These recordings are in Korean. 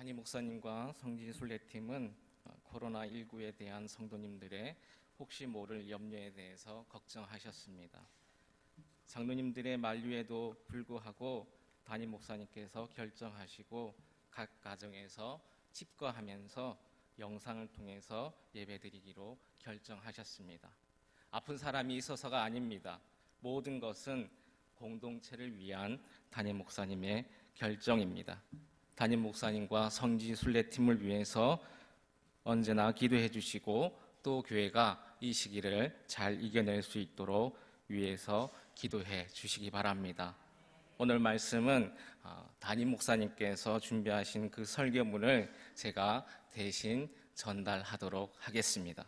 담임 목사님과 성지순례팀은 코로나19에 대한 성도님들의 혹시 모를 염려에 대해서 걱정하셨습니다. 장로님들의 만류에도 불구하고 담임 목사님께서 결정하시고 각 가정에서 집거하면서 영상을 통해서 예배드리기로 결정하셨습니다. 아픈 사람이 있어서가 아닙니다. 모든 것은 공동체를 위한 담임 목사님의 결정입니다. 담임 목사님과 성지순례팀을 위해서 언제나 기도해 주시고 또 교회가 이 시기를 잘 이겨낼 수 있도록 위해서 기도해 주시기 바랍니다. 오늘 말씀은 담임 목사님께서 준비하신 그 설교문을 제가 대신 전달하도록 하겠습니다.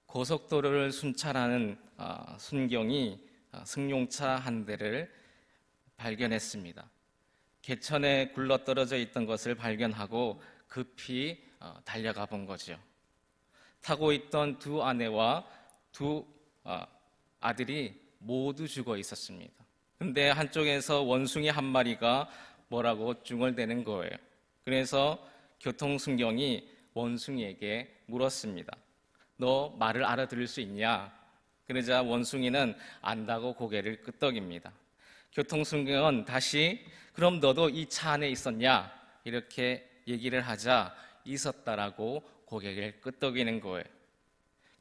고속도로를 순찰하는 순경이 승용차 한 대를 발견했습니다. 개천에 굴러떨어져 있던 것을 발견하고 급히 달려가 본 거죠. 타고 있던 두 아내와 두 아들이 모두 죽어 있었습니다. 근데 한쪽에서 원숭이 한 마리가 뭐라고 중얼대는 거예요. 그래서 교통순경이 원숭이에게 물었습니다. 너 말을 알아들을 수 있냐? 그러자 원숭이는 안다고 고개를 끄덕입니다. 교통순경은 다시 그럼 너도 이 차 안에 있었냐? 이렇게 얘기를 하자 있었다라고 고개를 끄덕이는 거예요.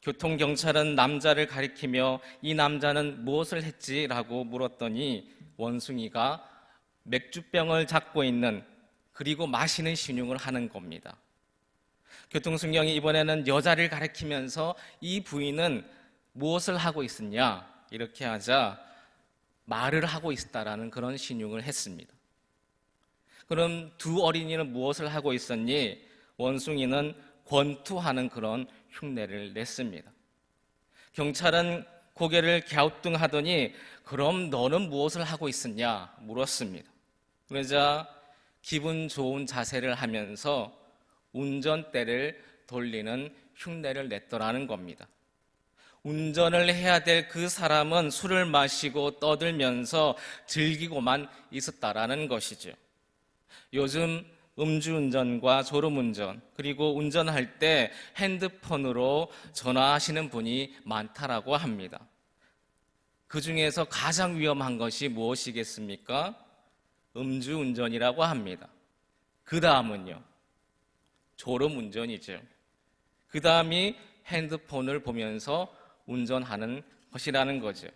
교통경찰은 남자를 가리키며 이 남자는 무엇을 했지라고 물었더니 원숭이가 맥주병을 잡고 있는 그리고 마시는 신용을 하는 겁니다. 교통순경이 이번에는 여자를 가리키면서 이 부인은 무엇을 하고 있었냐 이렇게 하자 말을 하고 있었다라는 그런 신용을 했습니다. 그럼 두 어린이는 무엇을 하고 있었니? 원숭이는 권투하는 그런 흉내를 냈습니다. 경찰은 고개를 갸우뚱하더니 그럼 너는 무엇을 하고 있었냐 물었습니다. 그러자 기분 좋은 자세를 하면서 운전대를 돌리는 흉내를 냈더라는 겁니다. 운전을 해야 될 그 사람은 술을 마시고 떠들면서 즐기고만 있었다라는 것이죠. 요즘 음주운전과 졸음운전 그리고 운전할 때 핸드폰으로 전화하시는 분이 많다라고 합니다. 그 중에서 가장 위험한 것이 무엇이겠습니까? 음주운전이라고 합니다. 그 다음은요, 졸음운전이죠. 그 다음이 핸드폰을 보면서 운전하는 것이라는 거죠.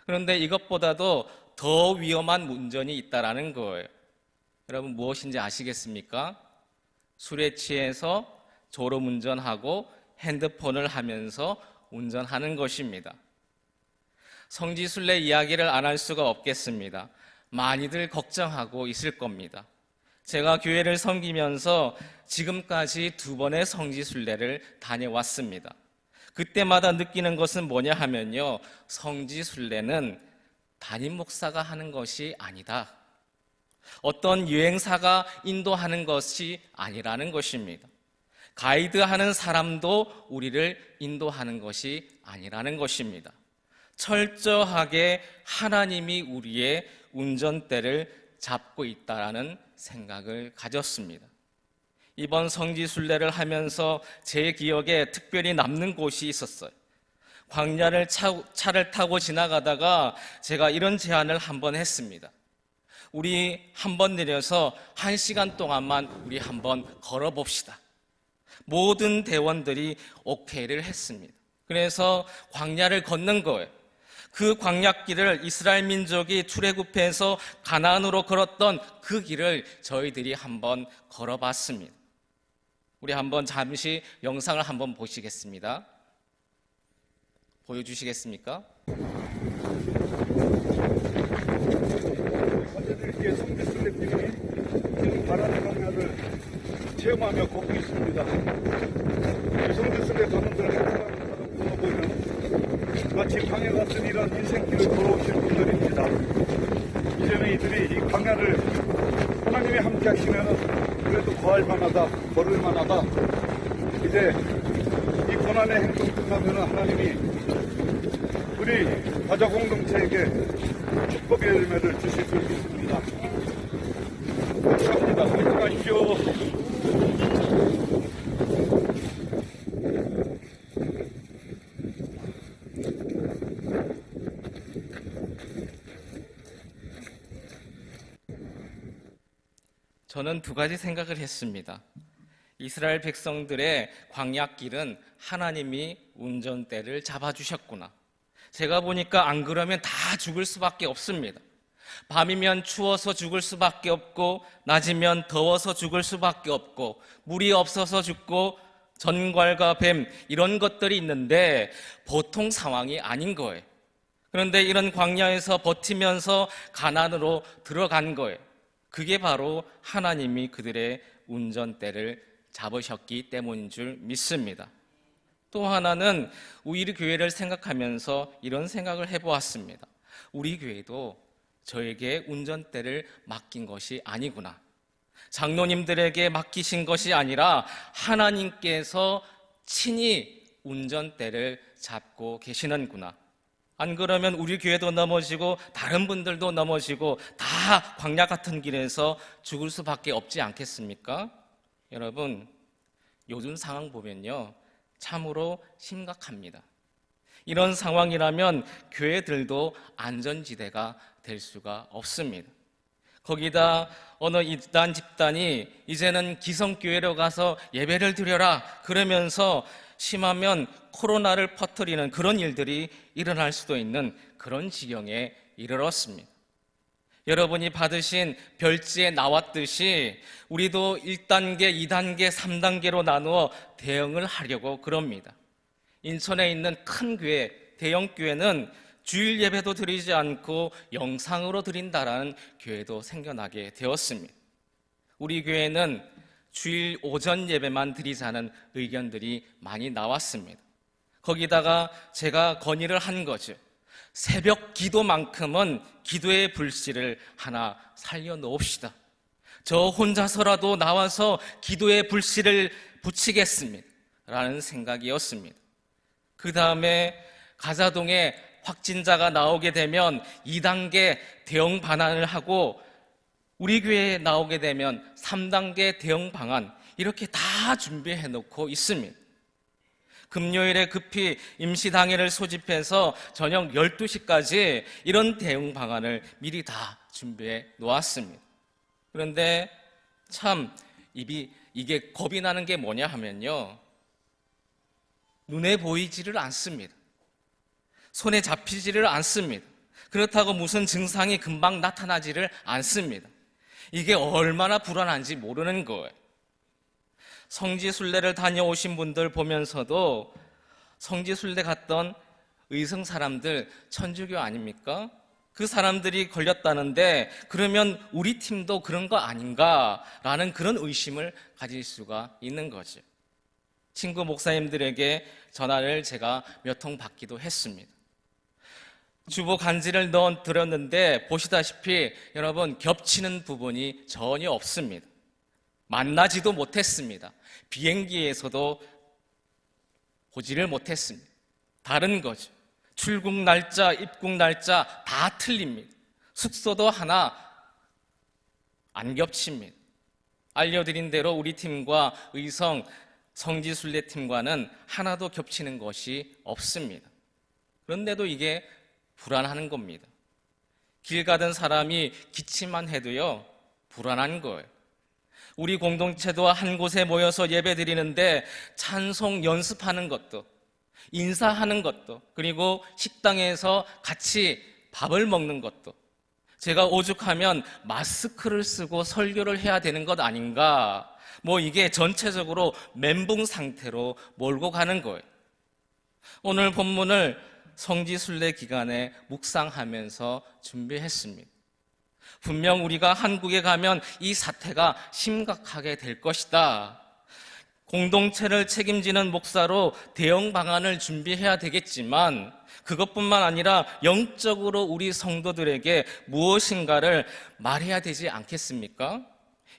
그런데 이것보다도 더 위험한 운전이 있다라는 거예요. 여러분 무엇인지 아시겠습니까? 술에 취해서 졸음운전하고 핸드폰을 하면서 운전하는 것입니다. 성지순례 이야기를 안 할 수가 없겠습니다. 많이들 걱정하고 있을 겁니다. 제가 교회를 섬기면서 지금까지 2번의 성지순례를 다녀왔습니다. 그때마다 느끼는 것은 뭐냐 하면요, 성지순례는 담임 목사가 하는 것이 아니다. 어떤 여행사가 인도하는 것이 아니라는 것입니다. 가이드하는 사람도 우리를 인도하는 것이 아니라는 것입니다. 철저하게 하나님이 우리의 운전대를 잡고 있다라는 생각을 가졌습니다. 이번 성지순례를 하면서 제 기억에 특별히 남는 곳이 있었어요. 광야를 차를 타고 지나가다가 제가 이런 제안을 한번 했습니다. 우리 한번 내려서 1시간 동안만 우리 한번 걸어봅시다. 모든 대원들이 오케이를 했습니다. 그래서 광야를 걷는 거예요. 그 광야길을 이스라엘 민족이 출애굽해서 가나안으로 걸었던 그 길을 저희들이 한번 걸어봤습니다. 우리 한번 잠시 영상을 한번 보시겠습니다. 보여주시겠습니까? 어제들께 성지순례팀이 지금 바라는 광야를 체험하며 걷고 있습니다. 성지순례 가문들 하나하나 걸어보면 마치 광야 같은 이런 인생길을 걸어오실 분들입니다. 이제는 이들이 이 광야를 하나님이 함께 하시면 그래도 거할 만하다, 걸을 만하다. 이제 이 고난의 행동 끝나면 하나님이 우리 가족 공동체에게 축복의 열매를 주실 줄 믿습니다. 감사합니다. 화이팅 하십시오. 저는 두 가지 생각을 했습니다. 이스라엘 백성들의 광야길은 하나님이 운전대를 잡아주셨구나. 제가 보니까 안 그러면 다 죽을 수밖에 없습니다. 밤이면 추워서 죽을 수밖에 없고, 낮이면 더워서 죽을 수밖에 없고, 물이 없어서 죽고, 전갈과 뱀 이런 것들이 있는데 보통 상황이 아닌 거예요. 그런데 이런 광야에서 버티면서 가나안으로 들어간 거예요. 그게 바로 하나님이 그들의 운전대를 잡으셨기 때문인 줄 믿습니다. 또 하나는 우리 교회를 생각하면서 이런 생각을 해보았습니다. 우리 교회도 저에게 운전대를 맡긴 것이 아니구나. 장로님들에게 맡기신 것이 아니라 하나님께서 친히 운전대를 잡고 계시는구나. 안 그러면 우리 교회도 넘어지고 다른 분들도 넘어지고 다 광야 같은 길에서 죽을 수밖에 없지 않겠습니까? 여러분, 요즘 상황 보면요, 참으로 심각합니다. 이런 상황이라면 교회들도 안전지대가 될 수가 없습니다. 거기다 어느 이단 집단이 이제는 기성교회로 가서 예배를 드려라 그러면서 심하면 코로나를 퍼뜨리는 그런 일들이 일어날 수도 있는 그런 지경에 이르렀습니다. 여러분이 받으신 별지에 나왔듯이 우리도 1단계, 2단계, 3단계로 나누어 대응을 하려고 그럽니다. 인천에 있는 큰 교회, 대형 교회는 주일 예배도 드리지 않고 영상으로 드린다라는 교회도 생겨나게 되었습니다. 우리 교회는 주일 오전 예배만 드리자는 의견들이 많이 나왔습니다. 거기다가 제가 건의를 한 거죠. 새벽 기도만큼은 기도의 불씨를 하나 살려놓읍시다. 저 혼자서라도 나와서 기도의 불씨를 붙이겠습니다. 라는 생각이었습니다. 그 다음에 가자동에 확진자가 나오게 되면 2단계 대응 방안을 하고 우리 교회에 나오게 되면 3단계 대응 방안 이렇게 다 준비해 놓고 있습니다. 금요일에 급히 임시당회를 소집해서 저녁 12시까지 이런 대응 방안을 미리 다 준비해 놓았습니다. 그런데 참 이게 겁이 나는 게 뭐냐 하면요, 눈에 보이지를 않습니다. 손에 잡히지를 않습니다. 그렇다고 무슨 증상이 금방 나타나지를 않습니다. 이게 얼마나 불안한지 모르는 거예요. 성지순례를 다녀오신 분들 보면서도 성지순례 갔던 의성 사람들 천주교 아닙니까? 그 사람들이 걸렸다는데 그러면 우리 팀도 그런 거 아닌가라는 그런 의심을 가질 수가 있는 거죠. 친구 목사님들에게 전화를 제가 몇 통 받기도 했습니다. 주보 간지를 넣어 드렸는데 보시다시피 여러분 겹치는 부분이 전혀 없습니다. 만나지도 못했습니다. 비행기에서도 보지를 못했습니다. 다른 거죠. 출국 날짜, 입국 날짜 다 틀립니다. 숙소도 하나 안 겹칩니다. 알려드린 대로 우리 팀과 의성 성지순례팀과는 하나도 겹치는 것이 없습니다. 그런데도 이게 불안한 겁니다. 길 가던 사람이 기침만 해도요, 불안한 거예요. 우리 공동체도 한 곳에 모여서 예배 드리는데 찬송 연습하는 것도, 인사하는 것도, 그리고 식당에서 같이 밥을 먹는 것도 제가 오죽하면 마스크를 쓰고 설교를 해야 되는 것 아닌가, 이게 전체적으로 멘붕 상태로 몰고 가는 거예요. 오늘 본문을 성지순례 기간에 묵상하면서 준비했습니다. 분명 우리가 한국에 가면 이 사태가 심각하게 될 것이다. 공동체를 책임지는 목사로 대응 방안을 준비해야 되겠지만 그것뿐만 아니라 영적으로 우리 성도들에게 무엇인가를 말해야 되지 않겠습니까?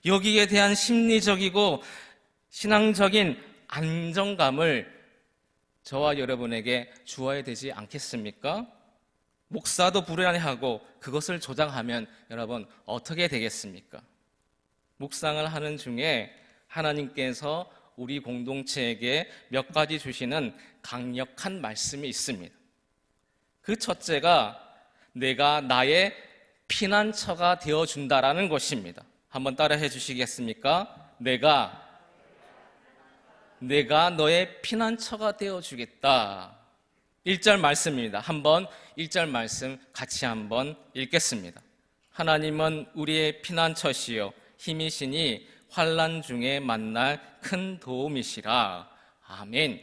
여기에 대한 심리적이고 신앙적인 안정감을 저와 여러분에게 주어야 되지 않겠습니까? 목사도 불안해하고 그것을 조장하면 여러분 어떻게 되겠습니까? 묵상을 하는 중에 하나님께서 우리 공동체에게 몇 가지 주시는 강력한 말씀이 있습니다. 그 첫째가 내가 나의 피난처가 되어준다라는 것입니다. 한번 따라해 주시겠습니까? 내가 너의 피난처가 되어주겠다. 1절 말씀입니다. 한번 1절 말씀 같이 한번 읽겠습니다. 하나님은 우리의 피난처시요 힘이시니 환난 중에 만날 큰 도움이시라. 아멘.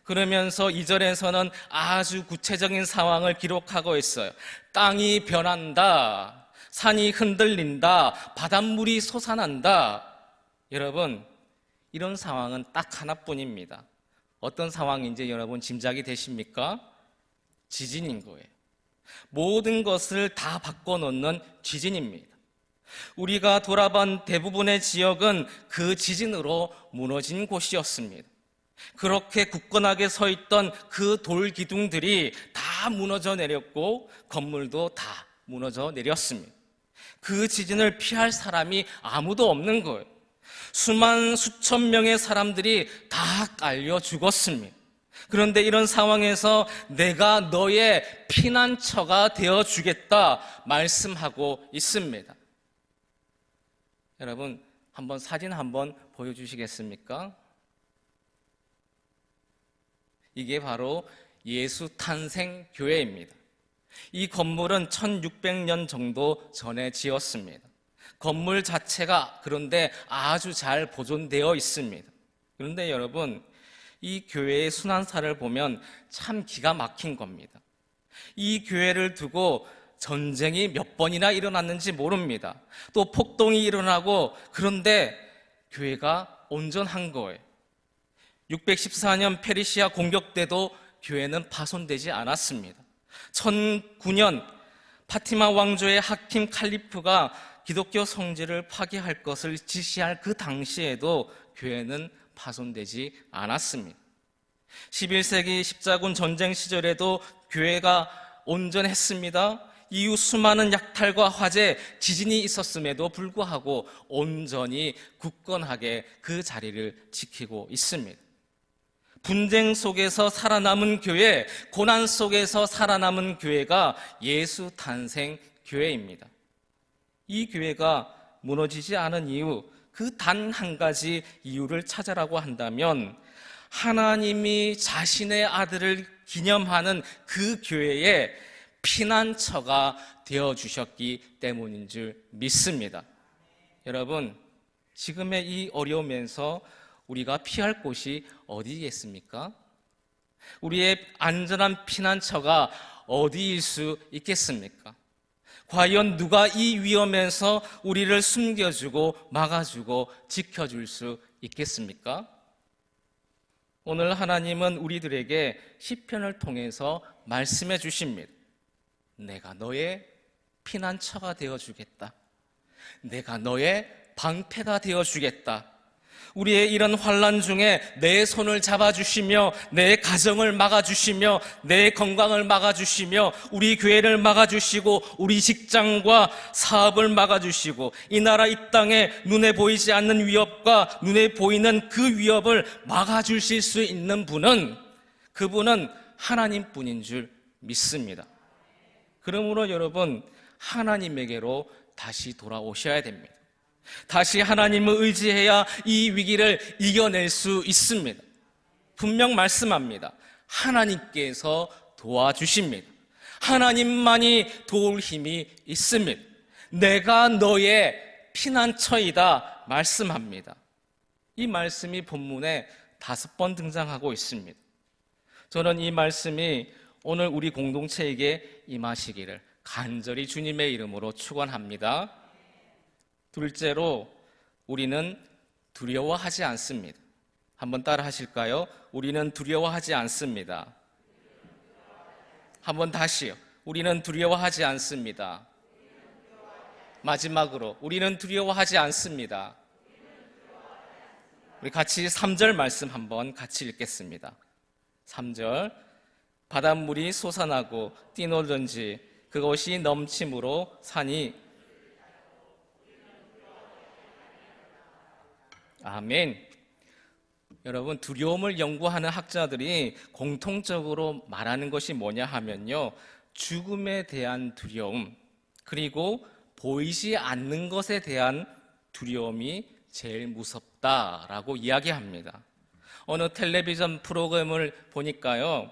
그러면서 2절에서는 아주 구체적인 상황을 기록하고 있어요. 땅이 변한다. 산이 흔들린다. 바닷물이 솟아난다. 여러분, 이런 상황은 딱 하나뿐입니다. 어떤 상황인지 여러분 짐작이 되십니까? 지진인 거예요. 모든 것을 다 바꿔놓는 지진입니다. 우리가 돌아본 대부분의 지역은 그 지진으로 무너진 곳이었습니다. 그렇게 굳건하게 서 있던 그 돌 기둥들이 다 무너져 내렸고 건물도 다 무너져 내렸습니다. 그 지진을 피할 사람이 아무도 없는 거예요. 수천 명의 사람들이 다 깔려 죽었습니다. 그런데 이런 상황에서 내가 너의 피난처가 되어주겠다 말씀하고 있습니다. 여러분, 한번 사진 한번 보여주시겠습니까? 이게 바로 예수 탄생 교회입니다. 이 건물은 1600년 정도 전에 지었습니다. 건물 자체가 그런데 아주 잘 보존되어 있습니다. 그런데 여러분, 이 교회의 순환사를 보면 참 기가 막힌 겁니다. 이 교회를 두고 전쟁이 몇 번이나 일어났는지 모릅니다. 또 폭동이 일어나고 그런데 교회가 온전한 거예요. 614년 페르시아 공격 때도 교회는 파손되지 않았습니다. 1009년 파티마 왕조의 하킴 칼리프가 기독교 성지를 파괴할 것을 지시할 그 당시에도 교회는 파손되지 않았습니다. 11세기 십자군 전쟁 시절에도 교회가 온전했습니다. 이후 수많은 약탈과 화재, 지진이 있었음에도 불구하고 온전히 굳건하게 그 자리를 지키고 있습니다. 분쟁 속에서 살아남은 교회, 고난 속에서 살아남은 교회가 예수 탄생 교회입니다. 이 교회가 무너지지 않은 이유, 그 단 한 가지 이유를 찾아라고 한다면 하나님이 자신의 아들을 기념하는 그 교회에 피난처가 되어주셨기 때문인 줄 믿습니다. 여러분, 지금의 이 어려움에서 우리가 피할 곳이 어디겠습니까? 우리의 안전한 피난처가 어디일 수 있겠습니까? 과연 누가 이 위험에서 우리를 숨겨주고 막아주고 지켜줄 수 있겠습니까? 오늘 하나님은 우리들에게 시편을 통해서 말씀해 주십니다. 내가 너의 피난처가 되어주겠다. 내가 너의 방패가 되어주겠다. 우리의 이런 환난 중에 내 손을 잡아주시며 내 가정을 막아주시며 내 건강을 막아주시며 우리 교회를 막아주시고 우리 직장과 사업을 막아주시고 이 나라 이 땅에 눈에 보이지 않는 위협과 눈에 보이는 그 위협을 막아주실 수 있는 분은 그분은 하나님뿐인 줄 믿습니다. 그러므로 여러분, 하나님에게로 다시 돌아오셔야 됩니다. 다시 하나님을 의지해야 이 위기를 이겨낼 수 있습니다. 분명 말씀합니다. 하나님께서 도와주십니다. 하나님만이 도울 힘이 있습니다. 내가 너의 피난처이다 말씀합니다. 이 말씀이 본문에 5번 등장하고 있습니다. 저는 이 말씀이 오늘 우리 공동체에게 임하시기를 간절히 주님의 이름으로 축원합니다. 둘째로, 우리는 두려워하지 않습니다. 한번 따라 하실까요? 우리는 두려워하지 않습니다. 한번 다시요. 우리는 두려워하지 않습니다. 마지막으로, 우리는 두려워하지 않습니다. 우리 같이 3절 말씀 한번 같이 읽겠습니다. 3절. 바닷물이 솟아나고 뛰놀든지 그것이 넘침으로 산이 아멘. 여러분, 두려움을 연구하는 학자들이 공통적으로 말하는 것이 뭐냐 하면요, 죽음에 대한 두려움, 그리고 보이지 않는 것에 대한 두려움이 제일 무섭다라고 이야기합니다. 어느 텔레비전 프로그램을 보니까요,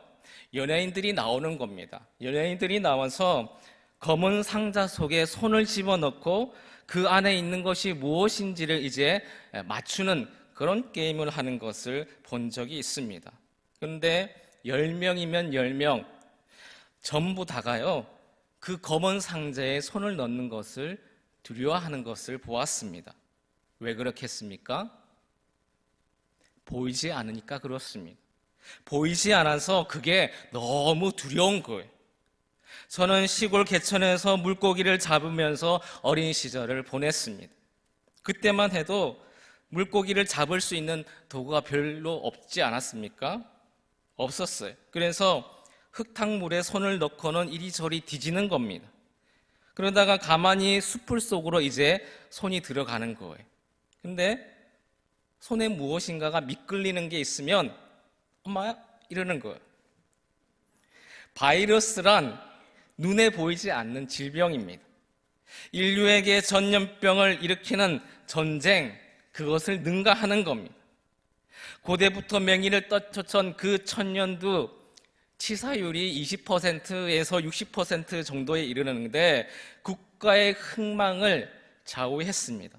연예인들이 나오는 겁니다. 연예인들이 나와서 검은 상자 속에 손을 집어넣고 그 안에 있는 것이 무엇인지를 이제 맞추는 그런 게임을 하는 것을 본 적이 있습니다. 그런데 10명이면 10명 전부 다가요, 그 검은 상자에 손을 넣는 것을 두려워하는 것을 보았습니다. 왜 그렇겠습니까? 보이지 않으니까 그렇습니다. 보이지 않아서 그게 너무 두려운 거예요. 저는 시골 개천에서 물고기를 잡으면서 어린 시절을 보냈습니다. 그때만 해도 물고기를 잡을 수 있는 도구가 별로 없지 않았습니까? 없었어요. 그래서 흙탕물에 손을 넣고는 이리저리 뒤지는 겁니다. 그러다가 가만히 숲을 속으로 이제 손이 들어가는 거예요. 근데 손에 무엇인가가 미끌리는 게 있으면 엄마야? 이러는 거예요. 바이러스란 눈에 보이지 않는 질병입니다. 인류에게 전염병을 일으키는 전쟁, 그것을 능가하는 겁니다. 고대부터 맹인을 떨쳤던 그 천년도 치사율이 20%에서 60% 정도에 이르는데 국가의 흥망을 좌우했습니다.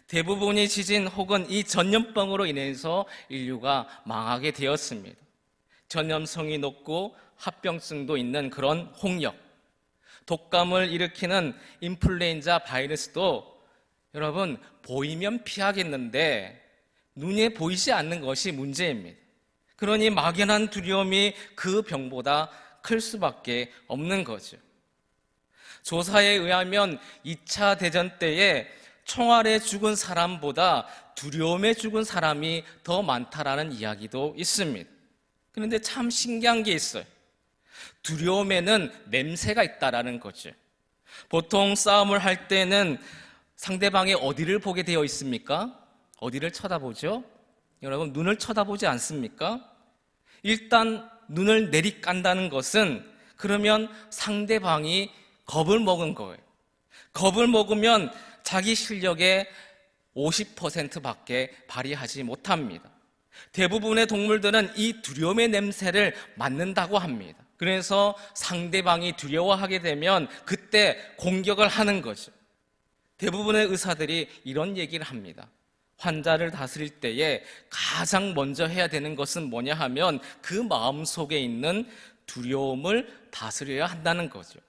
대부분이 지진 혹은 이 전염병으로 인해서 인류가 망하게 되었습니다. 전염성이 높고 합병증도 있는 그런 홍역, 독감을 일으키는 인플루엔자 바이러스도 여러분 보이면 피하겠는데 눈에 보이지 않는 것이 문제입니다. 그러니 막연한 두려움이 그 병보다 클 수밖에 없는 거죠. 조사에 의하면 2차 대전 때에 총알에 죽은 사람보다 두려움에 죽은 사람이 더 많다라는 이야기도 있습니다. 그런데 참 신기한 게 있어요. 두려움에는 냄새가 있다라는 거죠. 보통 싸움을 할 때는 상대방의 어디를 보게 되어 있습니까? 어디를 쳐다보죠? 여러분, 눈을 쳐다보지 않습니까? 일단 눈을 내리깐다는 것은 그러면 상대방이 겁을 먹은 거예요. 겁을 먹으면 자기 실력의 50%밖에 발휘하지 못합니다. 대부분의 동물들은 이 두려움의 냄새를 맡는다고 합니다. 그래서 상대방이 두려워하게 되면 그때 공격을 하는 거죠. 대부분의 의사들이 이런 얘기를 합니다. 환자를 다스릴 때에 가장 먼저 해야 되는 것은 뭐냐 하면 그 마음속에 있는 두려움을 다스려야 한다는 거죠.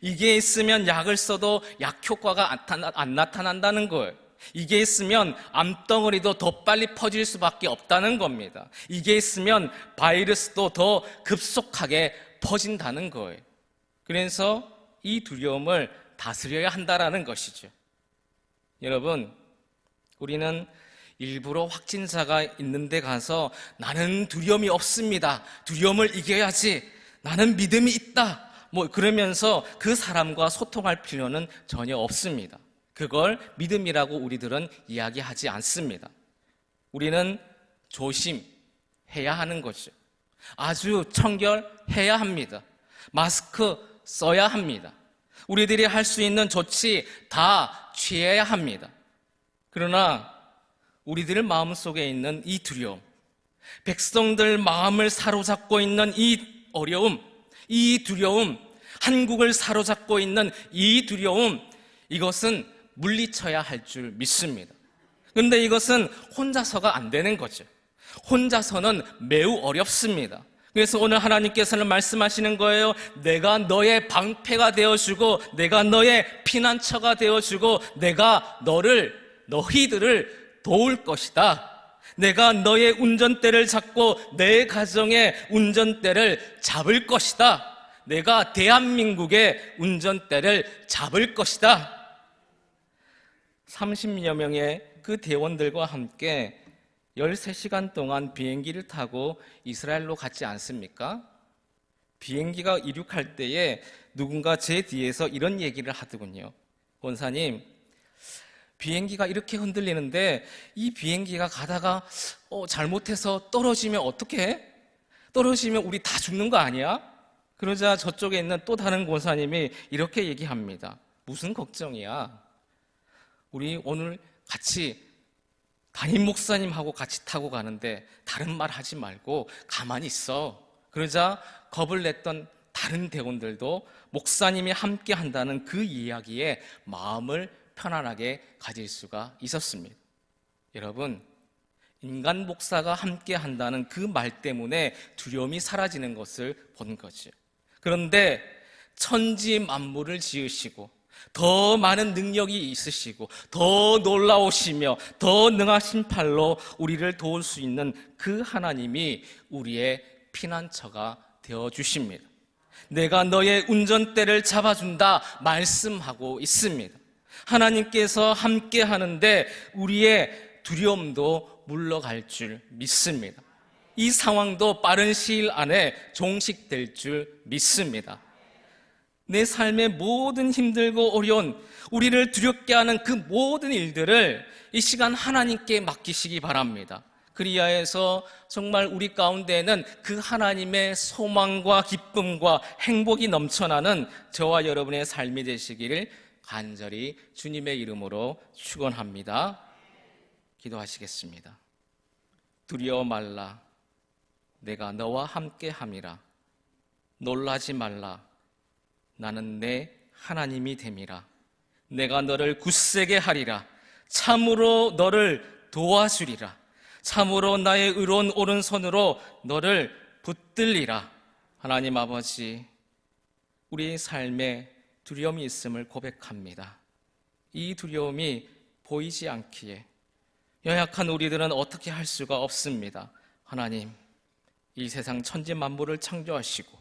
이게 있으면 약을 써도 약 효과가 안 나타난다는 거예요. 이게 있으면 암덩어리도 더 빨리 퍼질 수밖에 없다는 겁니다. 이게 있으면 바이러스도 더 급속하게 퍼진다는 거예요. 그래서 이 두려움을 다스려야 한다는 것이죠. 여러분, 우리는 일부러 확진자가 있는데 가서 나는 두려움이 없습니다. 두려움을 이겨야지. 나는 믿음이 있다. 그러면서 그 사람과 소통할 필요는 전혀 없습니다. 그걸 믿음이라고 우리들은 이야기하지 않습니다. 우리는 조심해야 하는 것이죠. 아주 청결해야 합니다. 마스크 써야 합니다. 우리들이 할 수 있는 조치 다 취해야 합니다. 그러나 우리들 마음속에 있는 이 두려움, 백성들 마음을 사로잡고 있는 이 어려움, 이 두려움, 한국을 사로잡고 있는 이 두려움, 이것은 물리쳐야 할 줄 믿습니다. 그런데 이것은 혼자서가 안 되는 거죠. 혼자서는 매우 어렵습니다. 그래서 오늘 하나님께서는 말씀하시는 거예요. 내가 너의 방패가 되어주고 내가 너의 피난처가 되어주고 내가 너희들을 도울 것이다. 내가 너의 운전대를 잡고 내 가정의 운전대를 잡을 것이다. 내가 대한민국의 운전대를 잡을 것이다. 30여 명의 그 대원들과 함께 13시간 동안 비행기를 타고 이스라엘로 갔지 않습니까? 비행기가 이륙할 때에 누군가 제 뒤에서 이런 얘기를 하더군요. 권사님, 비행기가 이렇게 흔들리는데 이 비행기가 가다가 잘못해서 떨어지면 어떡해? 떨어지면 우리 다 죽는 거 아니야? 그러자 저쪽에 있는 또 다른 권사님이 이렇게 얘기합니다. 무슨 걱정이야? 우리 오늘 같이 담임 목사님하고 같이 타고 가는데 다른 말 하지 말고 가만히 있어. 그러자 겁을 냈던 다른 대원들도 목사님이 함께 한다는 그 이야기에 마음을 편안하게 가질 수가 있었습니다. 여러분, 인간 목사가 함께 한다는 그 말 때문에 두려움이 사라지는 것을 본 거죠. 그런데 천지 만물을 지으시고 더 많은 능력이 있으시고 더 놀라우시며 더 능하신 팔로 우리를 도울 수 있는 그 하나님이 우리의 피난처가 되어주십니다. 내가 너의 운전대를 잡아준다 말씀하고 있습니다. 하나님께서 함께 하는데 우리의 두려움도 물러갈 줄 믿습니다. 이 상황도 빠른 시일 안에 종식될 줄 믿습니다. 내 삶의 모든 힘들고 어려운 우리를 두렵게 하는 그 모든 일들을 이 시간 하나님께 맡기시기 바랍니다. 그리하여서 정말 우리 가운데에는 그 하나님의 소망과 기쁨과 행복이 넘쳐나는 저와 여러분의 삶이 되시기를 간절히 주님의 이름으로 축원합니다. 기도하시겠습니다. 두려워 말라. 내가 너와 함께 함이라. 놀라지 말라. 나는 내 하나님이 됨이라. 내가 너를 굳세게 하리라. 참으로 너를 도와주리라. 참으로 나의 의로운 오른손으로 너를 붙들리라. 하나님 아버지, 우리 삶에 두려움이 있음을 고백합니다. 이 두려움이 보이지 않기에 연약한 우리들은 어떻게 할 수가 없습니다. 하나님, 이 세상 천지 만물을 창조하시고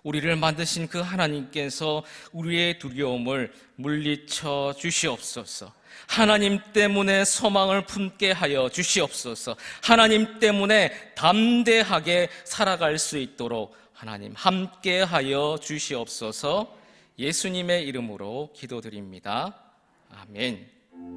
우리를 만드신 그 하나님께서 우리의 두려움을 물리쳐 주시옵소서. 하나님 때문에 소망을 품게 하여 주시옵소서. 하나님 때문에 담대하게 살아갈 수 있도록 하나님 함께 하여 주시옵소서. 예수님의 이름으로 기도드립니다. 아멘.